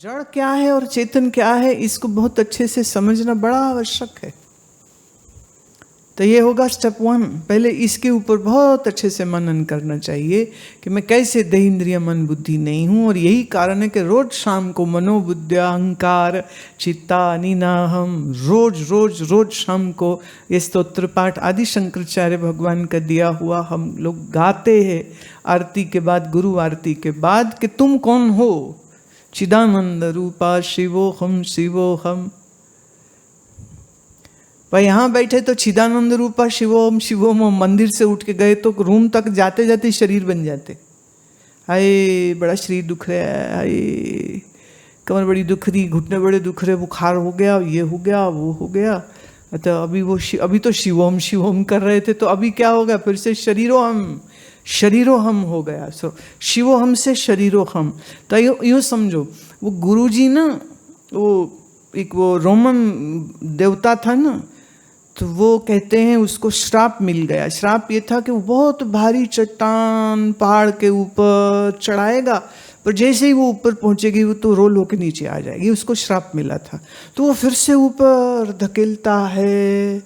जड़ क्या है और चेतन क्या है, इसको बहुत अच्छे से समझना बड़ा आवश्यक है। तो ये होगा स्टेप 1। पहले इसके ऊपर बहुत अच्छे से मनन करना चाहिए कि मैं कैसे देह इंद्रिय मन बुद्धि नहीं हूं। और यही कारण है कि रोज शाम को मनोबुद्ध्या अहंकार चित्ता अनिनाहम रोज रोज रोज शाम को ये स्तोत्र पाठ आदि शंकराचार्य भगवान का दिया हुआ हम लोग गाते हैं आरती के बाद, गुरु आरती के बाद, कि तुम कौन हो? चिदानंद रूपा शिवोहम शिवोहम। भाई यहाँ बैठे तो चिदानंद रूपा शिवोम शिवोम, मंदिर से उठ के गए तो रूम तक जाते जाते शरीर बन जाते। हाय बड़ा शरीर दुख रहा है, हाय कमर बड़ी दुख रही, घुटने बड़े दुख रहे, बुखार हो गया, ये हो गया, वो हो गया। तो अभी तो शिवोम शिवोम कर रहे थे, तो अभी क्या होगा? फिर से शरीरो हम हो गया। सो शिवो हम से शरीरो हम। तो यूँ समझो, वो गुरुजी ना, वो रोमन देवता था ना, तो वो कहते हैं उसको श्राप मिल गया। श्राप ये था कि वो बहुत भारी चट्टान पहाड़ के ऊपर चढ़ाएगा, पर जैसे ही वो ऊपर पहुंचेगी वो तो रोल होकर नीचे आ जाएगी। उसको श्राप मिला था, तो वो फिर से ऊपर धकेलता है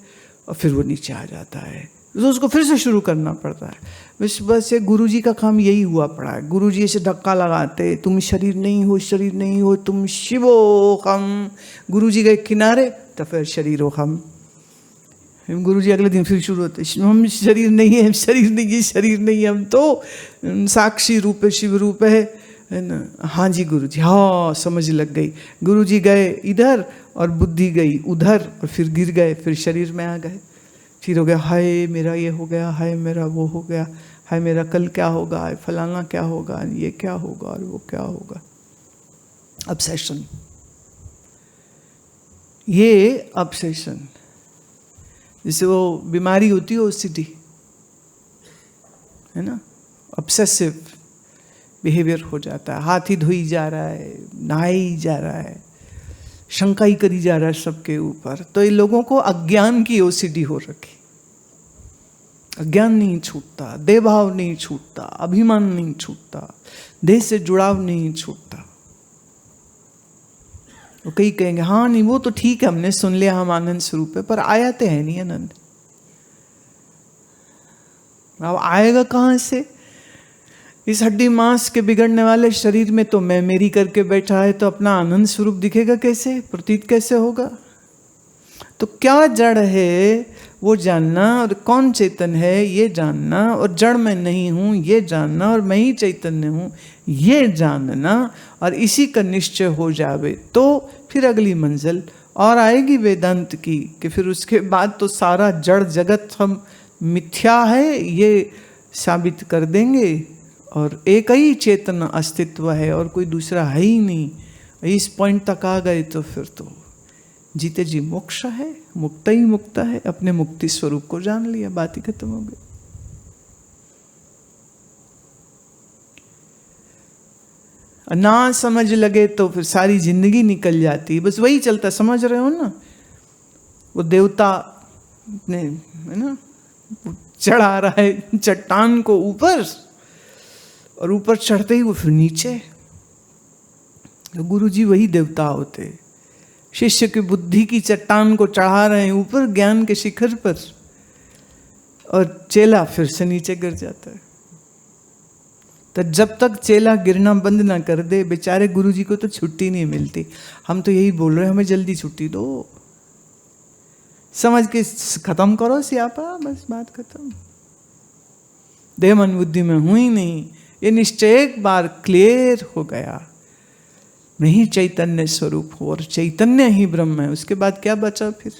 और फिर वो नीचे आ जाता है, तो उसको फिर से शुरू करना पड़ता है। बस ये गुरुजी का काम यही हुआ पड़ा है। गुरुजी ऐसे धक्का लगाते, तुम शरीर नहीं हो, शरीर नहीं हो, तुम शिवो हम। गुरुजी गए किनारे तो फिर शरीरो हम। गुरुजी अगले दिन फिर शुरू होते, हम शरीर नहीं है, शरीर नहीं है, शरीर नहीं है, हम तो साक्षी रूप है, शिव रूप है ना। हाँ जी गुरुजी, हाँ समझ लग गई। गुरुजी गए इधर और बुद्धि गई उधर, और फिर गिर गए, फिर शरीर में आ गए। फिर हो गया, हाय मेरा ये हो गया, हाय मेरा वो हो गया, हाय मेरा कल क्या होगा, हाय फलाना क्या होगा, ये क्या होगा और वो क्या होगा। ऑब्सेशन, ये ऑब्सेशन, जैसे वो बीमारी होती है ओसीडी, है ना, ऑब्सेसिव बिहेवियर हो जाता है। हाथ ही धोई जा रहा है, नहाई जा रहा है, शंका ही करी जा रहा है सबके ऊपर। तो ये लोगों को अज्ञान की ओसीडी हो रखी। अज्ञान नहीं छूटता, देह भाव नहीं छूटता, अभिमान नहीं छूटता, देह से जुड़ाव नहीं छूटता। वो कई कहेंगे हाँ नहीं वो तो ठीक है, हमने सुन लिया, हम आनंद स्वरूप है, पर आया तो है नहीं आनंद। अब आएगा कहाँ से? इस हड्डी मांस के बिगड़ने वाले शरीर में तो मैं मेरी करके बैठा है, तो अपना आनंद स्वरूप दिखेगा कैसे, प्रतीत कैसे होगा? तो क्या जड़ है वो जानना, और कौन चेतन है ये जानना, और जड़ मैं नहीं हूं ये जानना, और मैं ही चैतन्य हूं ये जानना, और इसी का निश्चय हो जावे तो फिर अगली मंजिल और आएगी वेदांत की, कि फिर उसके बाद तो सारा जड़ जगत हम मिथ्या है ये साबित कर देंगे, और एक ही चेतन अस्तित्व है और कोई दूसरा है ही नहीं। इस पॉइंट तक आ गए तो फिर तो जीते जी मोक्ष है, मुक्त ही मुक्त है, अपने मुक्ति स्वरूप को जान लिया, बात ही खत्म हो गई। ना समझ लगे तो फिर सारी जिंदगी निकल जाती है। बस वही चलता, समझ रहे हो ना, वो देवता ने, है ना, चढ़ा रहा है चट्टान को ऊपर, और ऊपर चढ़ते ही वो फिर नीचे। तो गुरुजी वही देवता होते, शिष्य की बुद्धि की चट्टान को चढ़ा रहे हैं ऊपर ज्ञान के शिखर पर, और चेला फिर से नीचे गिर जाता है। तो जब तक चेला गिरना बंद ना कर दे, बेचारे गुरुजी को तो छुट्टी नहीं मिलती। हम तो यही बोल रहे हैं, हमें जल्दी छुट्टी दो, समझ के खत्म करो सियापा, बस बात खत्म। देह मन बुद्धि में हूं ही नहीं, ये निश्चय एक बार क्लियर हो गया, मैं ही चैतन्य स्वरूप हूं और चैतन्य ही ब्रह्म है। उसके बाद क्या बचा फिर?